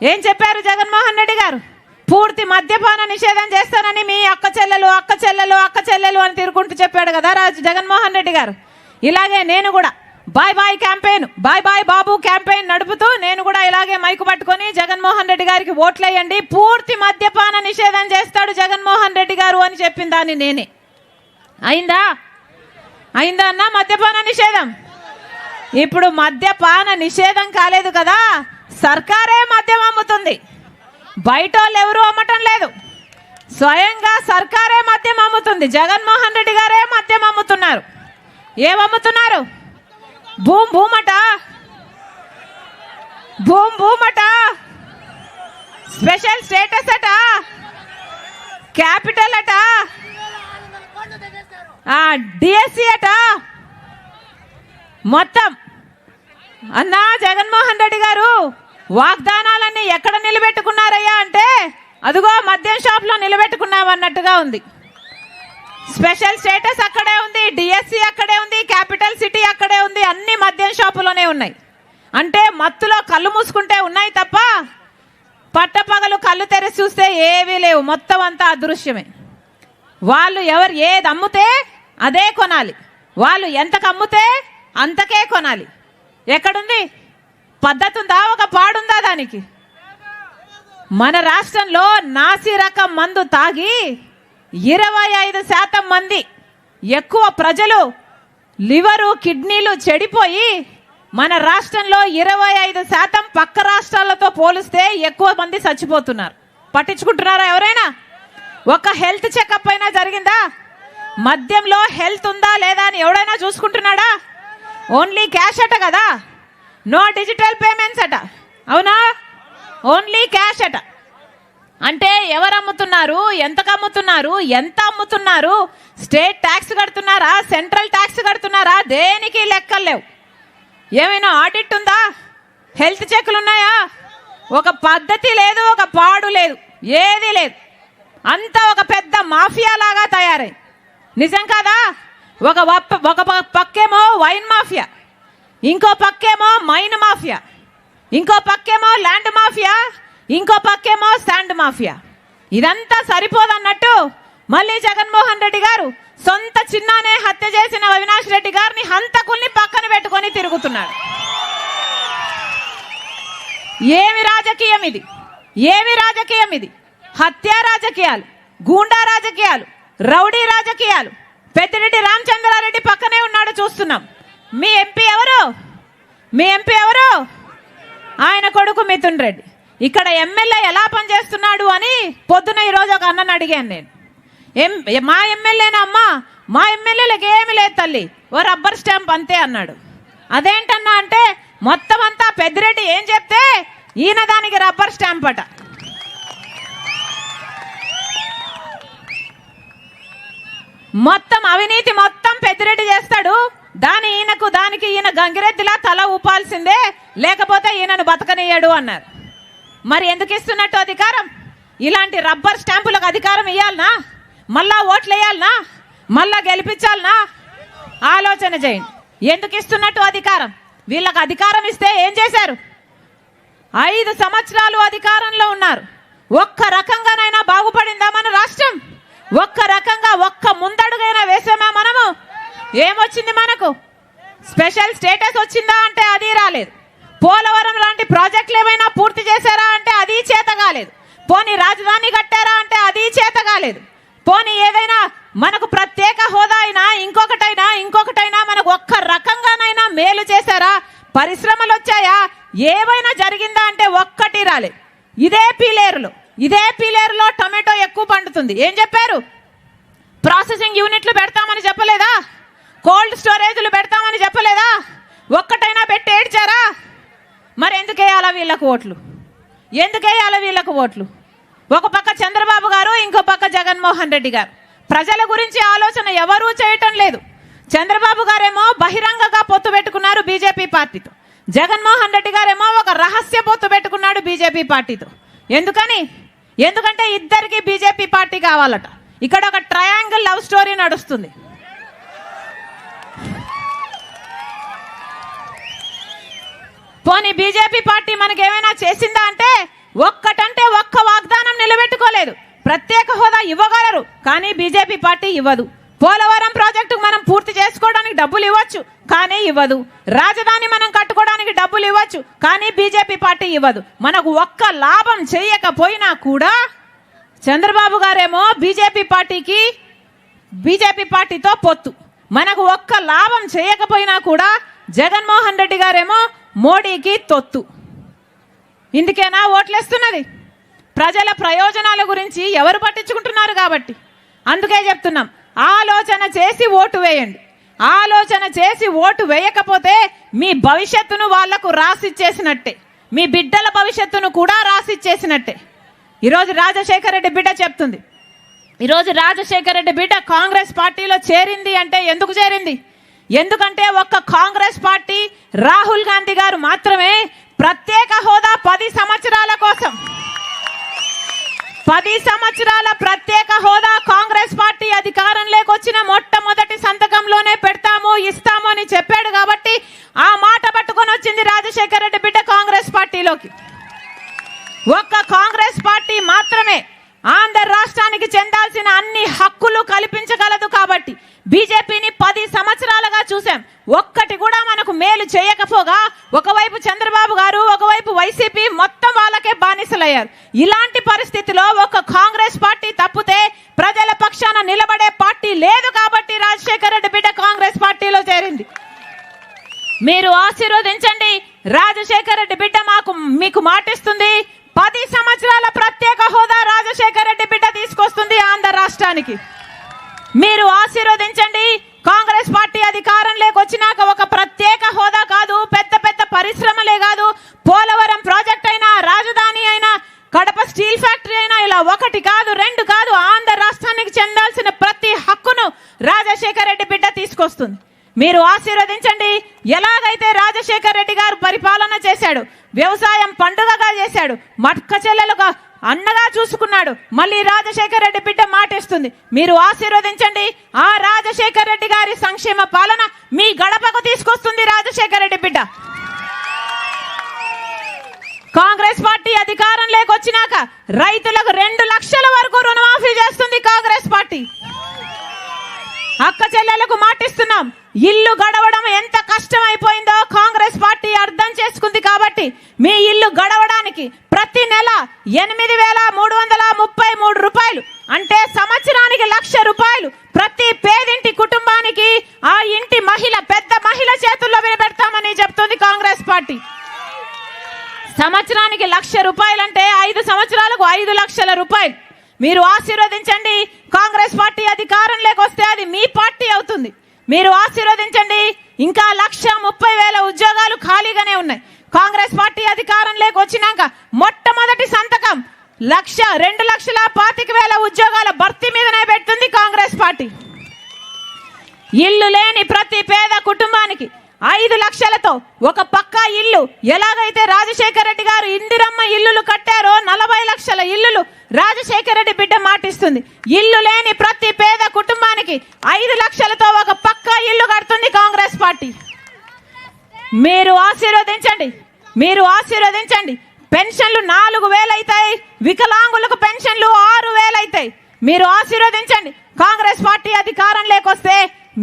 ఏం చెప్పారు జగన్మోహన్ రెడ్డి గారు? పూర్తి మద్యపాన నిషేధం చేస్తానని మీ అక్క చెల్లెలు అని తిరుగుకుంటూ చెప్పాడు కదా జగన్మోహన్ రెడ్డి గారు. ఇలాగే నేను కూడా bye bye campaign, bye bye Babu campaign నడుపుతూ నేను కూడా ఇలాగే మైకు పట్టుకొని జగన్మోహన్ రెడ్డి గారికి ఓట్లేయండి, పూర్తి మద్యపాన నిషేధం చేస్తాడు జగన్మోహన్ రెడ్డి గారు అని చెప్పిన దాన్ని నేనే. అయిందా అన్నా మద్యపాన నిషేధం? ఇప్పుడు మద్యపాన నిషేధం కాలేదు కదా, సర్కారే మద్యం అమ్ముతుంది, బయట వాళ్ళు ఎవరు అమ్మటం లేదు, స్వయంగా సర్కారే మద్యం అమ్ముతుంది. జగన్మోహన్ రెడ్డి గారే మద్యం అమ్ముతున్నారు. ఏమమ్ముతున్నారు? భూమట, స్పెషల్ స్టేటస్ అట, క్యాపిటల్ అట, డిఎస్సి అట, మొత్తం. అన్నా జగన్మోహన్ రెడ్డి గారు వాగ్దానాలన్నీ ఎక్కడ నిలబెట్టుకున్నారయ్యా అంటే అదిగో మద్యం షాప్ లో నిలబెట్టుకున్నామన్నట్టుగా ఉంది. స్పెషల్ స్టేటస్ అక్కడే ఉంది, డిఎస్సి అక్కడే ఉంది, క్యాపిటల్ సిటీ అక్కడే ఉంది, అన్ని మద్యం షాపులోనే ఉన్నాయి. అంటే మత్తులో కళ్ళు మూసుకుంటే ఉన్నాయి తప్ప పట్టపగలు కళ్ళు తెరిచి చూస్తే ఏవీ లేవు, మొత్తం అంతా అదృశ్యమే. వాళ్ళు ఎవరు ఏది అమ్ముతే అదే కొనాలి, వాళ్ళు ఎంతకు అమ్ముతే అంతకే కొనాలి. ఎక్కడుంది పద్ధతి? ఉందా? ఒక పాడుందా దానికి? మన రాష్ట్రంలో నాసి రకం మందు తాగి 25% మంది ఎక్కువ ప్రజలు లివరు కిడ్నీలు చెడిపోయి మన రాష్ట్రంలో 25% పక్క రాష్ట్రాలతో పోలిస్తే ఎక్కువ మంది చచ్చిపోతున్నారు. పట్టించుకుంటున్నారా ఎవరైనా? ఒక హెల్త్ చెకప్ అయినా జరిగిందా? మద్యంలో హెల్త్ ఉందా లేదా అని ఎవడైనా చూసుకుంటున్నాడా? ఓన్లీ క్యాష్ అట కదా, నో డిజిటల్ పేమెంట్స్ అట, అవునా? ఓన్లీ క్యాష్ అట. అంటే ఎవరు అమ్ముతున్నారు, ఎంతకు అమ్ముతున్నారు, ఎంత అమ్ముతున్నారు, స్టేట్ ట్యాక్స్ కడుతున్నారా, సెంట్రల్ ట్యాక్స్ కడుతున్నారా, దేనికి లెక్కలు లేవు. ఏమైనా ఆడిట్ ఉందా? హెల్త్ చెక్లు ఉన్నాయా? ఒక పద్ధతి లేదు, ఒక పాడు లేదు, ఏది లేదు. అంతా ఒక పెద్ద మాఫియా లాగా తయారై. నిజం కాదా? ఒక పక్కేమో వైన్ మాఫియా, ఇంకో పక్కేమో మైన్ మాఫియా, ఇంకో పక్కేమో ల్యాండ్ మాఫియా, ఇంకో పక్కేమో శాండ్ మాఫియా. ఇదంతా సరిపోదన్నట్టు మళ్ళీ జగన్మోహన్ రెడ్డి గారు సొంత చిన్నానే హత్య చేసిన అవినాష్ రెడ్డి గారిని హంతకుల్ని పక్కన పెట్టుకొని తిరుగుతున్నాడు. ఏమి రాజకీయం ఇది? ఏమి రాజకీయం ఇది? హత్య రాజకీయాలు, గూండా రాజకీయాలు, రౌడీ రాజకీయాలు. పెద్దిరెడ్డి రామచంద్రారెడ్డి పక్కనే ఉన్నాడు, చూస్తున్నాం. మీ ఎంపీ ఎవరు? మీ ఎంపీ ఎవరు? ఆయన కొడుకు మిథున్ రెడ్డి. ఇక్కడ ఎమ్మెల్యే ఎలా పనిచేస్తున్నాడు అని పొద్దున ఈరోజు ఒక అన్నని అడిగాను నేను. మా ఎమ్మెల్యేనా అమ్మా? మా ఎమ్మెల్యేలకు ఏమి లేదు తల్లి, ఓ రబ్బర్ స్టాంప్ అంతే అన్నాడు. అదేంటన్నా అంటే మొత్తం అంతా పెద్దిరెడ్డి ఏం చెప్తే ఈయన దానికి రబ్బర్ స్టాంప్ అట. మొత్తం అవినీతి మొత్తం పెద్దిరెడ్డి చేస్తాడు, దానికి ఈయన గంగిరెద్దులా తల ఊపాల్సిందే, లేకపోతే ఈయనను బతకనియ్యాడు అన్నారు. మరి ఎందుకు ఇస్తున్నట్టు అధికారం? ఇలాంటి రబ్బర్ స్టాంపులకు అధికారం ఇవ్వాలనా? మళ్ళా ఓట్లు వేయాలనా? మళ్ళా గెలిపించాలనా? ఆలోచన చేయండి. ఎందుకు ఇస్తున్నట్టు అధికారం? వీళ్ళకి అధికారం ఇస్తే ఏం చేశారు? 5 సంవత్సరాలు అధికారంలో ఉన్నారు. ఒక్క రకంగానైనా బాగుపడిందా మన రాష్ట్రం? ఒక్క రకంగా ఒక్క ముందడుగైనా వేసామా మనము? ఏమొచ్చింది మనకు? స్పెషల్ స్టేటస్ వచ్చిందా అంటే అది రాలేదు. పోలవరం లాంటి ప్రాజెక్టులు ఏమైనా పూర్తి చేశారా అంటే అది చేత కాలేదు. పోనీ రాజధాని కట్టారా అంటే అది చేత కాలేదు. పోనీ ఏదైనా మనకు ప్రత్యేక హోదా అయినా ఇంకొకటైనా మనకు ఒక్క రకంగానైనా మేలు చేశారా? పరిశ్రమలు వచ్చాయా? ఏమైనా జరిగిందా అంటే ఒక్కటి రాలేదు. ఇదే పీలేరులో టొమాటో ఎక్కువ పండుతుంది. ఏం చెప్పారు? ప్రాసెసింగ్ యూనిట్లు పెడతామని చెప్పలేదా? కోల్డ్ స్టోరేజ్లు పెడతామని చెప్పలేదా? ఒక్కటైనా పెట్టి ఏడ్చారా? మరి ఎందుకు వేయాలా వీళ్ళకు ఓట్లు? ఎందుకు వేయాలా వీళ్ళకు ఓట్లు? ఒక పక్క చంద్రబాబు గారు, ఇంకో పక్క జగన్మోహన్ రెడ్డి గారు. ప్రజల గురించి ఆలోచన ఎవరూ చేయటం లేదు. చంద్రబాబు గారేమో బహిరంగంగా పొత్తు పెట్టుకున్నారు బీజేపీ పార్టీతో, జగన్మోహన్ రెడ్డి గారేమో ఒక రహస్య పొత్తు పెట్టుకున్నాడు బీజేపీ పార్టీతో. ఎందుకంటే ఇద్దరికి బీజేపీ పార్టీ కావాలట. ఇక్కడ ఒక ట్రయాంగిల్ లవ్ స్టోరీ నడుస్తుంది. పోనీ బీజేపీ పార్టీ మనకి ఏమైనా చేసిందా అంటే బీజేపీ పార్టీ ఇవ్వదు. పోలవరం ప్రాజెక్టుకు మనం పూర్తి చేసుకోవడానికి డబ్బులు ఇవ్వచ్చు, కానీ ఇవ్వదు. రాజధాని మనం కట్టుకోవడానికి డబ్బులు ఇవ్వచ్చు, కానీ బీజేపీ పార్టీ ఇవ్వదు. మనకు ఒక్క లాభం చేయకపోయినా కూడా చంద్రబాబు గారేమో బీజేపీ పార్టీతో పొత్తు. మనకు ఒక్క లాభం చేయకపోయినా కూడా జగన్మోహన్ రెడ్డి గారేమో మోడీకి తొత్తు. ఇందుకేనా ఓట్లేస్తున్నది? ప్రజల ప్రయోజనాల గురించి ఎవరు పట్టించుకుంటున్నారు కాబట్టి. అందుకే చెప్తున్నాం, ఆలోచన చేసి ఓటు వేయండి. ఆలోచన చేసి ఓటు వేయకపోతే మీ భవిష్యత్తును వాళ్లకు రాసిచ్చేసినట్టే, మీ బిడ్డల భవిష్యత్తును కూడా రాసిచ్చేసినట్టే. ఈరోజు రాజశేఖర రెడ్డి బిడ్డ చెప్తుంది, ఈరోజు రాజశేఖర రెడ్డి బిడ్డ కాంగ్రెస్ పార్టీలో చేరింది అంటే ఎందుకు చేరింది? ఎందుకంటే ఒక్క కాంగ్రెస్ పార్టీ రాహుల్ గాంధీ గారు మాత్రమే ప్రత్యేక హోదా 10 సంవత్సరాల కోసం 10 సంవత్సరాల ప్రత్యేక హోదా కాంగ్రెస్ పార్టీ అధికారంలోకి వచ్చిన మొట్టమొదటి సంతకంలోనే పెడతాము, ఇస్తాము అని చెప్పాడు కాబట్టి ఆ మాట పట్టుకొని వచ్చింది రాజశేఖర రెడ్డి బిడ్డ కాంగ్రెస్ పార్టీలోకి. ఒక్క కాంగ్రెస్ పార్టీ మాత్రమే ఆంధ్ర రాష్ట్రానికి చెందాల్సిన అన్ని హక్కులు కల్పించగలదు కాబట్టి బీజేపీని 10 సంవత్సరాలుగా చూసాం, ఒక్కటి కూడా మనకు మేలు చేయకపోగా ఒకవైపు చంద్రబాబు గారు, ఒకవైపు వైసీపీ మొత్తం వాళ్ళకే బానిసలయ్యారు. ఇలాంటి పరిస్థితిలో ఒక కాంగ్రెస్ పార్టీ తప్పితే ప్రజల పక్షాన నిలబడే పార్టీ లేదు కాబట్టి రాజశేఖర రెడ్డి బిడ్డ కాంగ్రెస్ పార్టీలో చేరింది. మీరు ఆశీర్వదించండి. రాజశేఖర రెడ్డి బిడ్డ మీకు మాటిస్తుంది, 10 సంవత్సరాల ప్రత్యేక హోదా రాజశేఖర రెడ్డి బిడ్డ తీసుకొస్తుంది ఆంధ్ర రాష్ట్రానికి. మీరు ఆశీర్వదించండి. కాంగ్రెస్ పార్టీ అధికారంలోకి వచ్చినాక ఒక ప్రత్యేక హోదా కాదు, పెద్ద పెద్ద పరిశ్రమలే కాదు, పోలవరం ప్రాజెక్ట్ అయినా, రాజధాని అయినా, కడప స్టీల్ ఫ్యాక్టరీ అయినా, ఇలా 1 కాదు 2 కాదు, ఆంధ్ర రాష్ట్రానికి చెందాల్సిన ప్రతి హక్కును రాజశేఖర రెడ్డి బిడ్డ తీసుకొస్తుంది. మీరు ఆశీర్వదించండి. ఎలాగైతే రాజశేఖర రెడ్డి గారు పరిపాలన చేశాడు, వ్యవసాయం పండుగగా చేశాడు, మక్క చెల్లెలుగా అన్నగా చూసుకున్నాడు, మళ్ళీ రాజశేఖర రెడ్డి బిడ్డ మాటిస్తుంది. మీరు ఆశీర్వదించండి. ఆ రాజశేఖర రెడ్డి గారి సంక్షేమ పాలన మీ గడపకు తీసుకొస్తుంది రాజశేఖర రెడ్డి బిడ్డ. కాంగ్రెస్ పార్టీ అధికారంలోకి వచ్చినాక రైతులకు 2 లక్షల వరకు రుణమాఫీ చేస్తుంది కాంగ్రెస్ పార్టీ. అక్క చెల్లెలకు మాటిస్తున్నాం. ఇల్లు గడవడం ఎంత కష్టమైపోయిందో కాంగ్రెస్ పార్టీ అర్థం చేసుకుంది కాబట్టి మీ ఇల్లు గడవడానికి ప్రతి నెల 8,333 రూపాయలు, అంటే సంవత్సరానికి 1,00,000 రూపాయలు ప్రతి పేదింటి కుటుంబానికి, ఆ ఇంటి మహిళ, పెద్ద మహిళ చేతుల్లో వినబెడతామని చెప్తుంది కాంగ్రెస్ పార్టీ. సంవత్సరానికి 1,00,000 రూపాయలు అంటే 5 సంవత్సరాలకు 5 లక్షల రూపాయలు. మీరు ఆశీర్వదించండి. కాంగ్రెస్ పార్టీ అధికారంలోకి వస్తే అది మీ పార్టీ అవుతుంది. మీరు ఆశీర్వదించండి. ఇంకా 1,30,000 ఉద్యోగాలు ఖాళీగానే ఉన్నాయి. కాంగ్రెస్ పార్టీ అధికారంలోకి వచ్చినాక మొట్టమొదటి సంతకం 2,25,000 ఉద్యోగాల భర్తీ మీదనే పెడుతుంది కాంగ్రెస్ పార్టీ. ఇల్లు లేని ప్రతి పేద కుటుంబానికి 5 లక్షలతో ఒక పక్కా ఇల్లు, ఎలాగైతే రాజశేఖర రెడ్డి గారు ఇందిరమ్మ ఇల్లులు కట్టారో 40 లక్షల ఇల్లులు రాజశేఖర రెడ్డి బిడ్డ మాటిస్తుంది. ఇల్లు లేని ప్రతి పేద కుటుంబానికి 5 లక్షలతో ఒక పక్కా ఇల్లు కడుతుంది కాంగ్రెస్ పార్టీ. మీరు ఆశీర్వదించండి. మీరు ఆశీర్వదించండి. పెన్షన్లు 4,000 అవుతాయి, వికలాంగులకు పెన్షన్లు 6,000 అవుతాయి. మీరు ఆశీర్వదించండి. కాంగ్రెస్ పార్టీ అధికారంలోకి వస్తే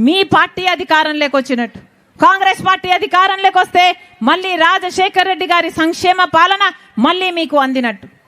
మీ పార్టీ అధికారంలోకి వచ్చినట్టు. కాంగ్రెస్ పార్టీ అధికారంలోకి వస్తే మళ్ళీ రాజశేఖర రెడ్డి గారి సంక్షేమ పాలన మళ్ళీ మీకు అందినట్టు.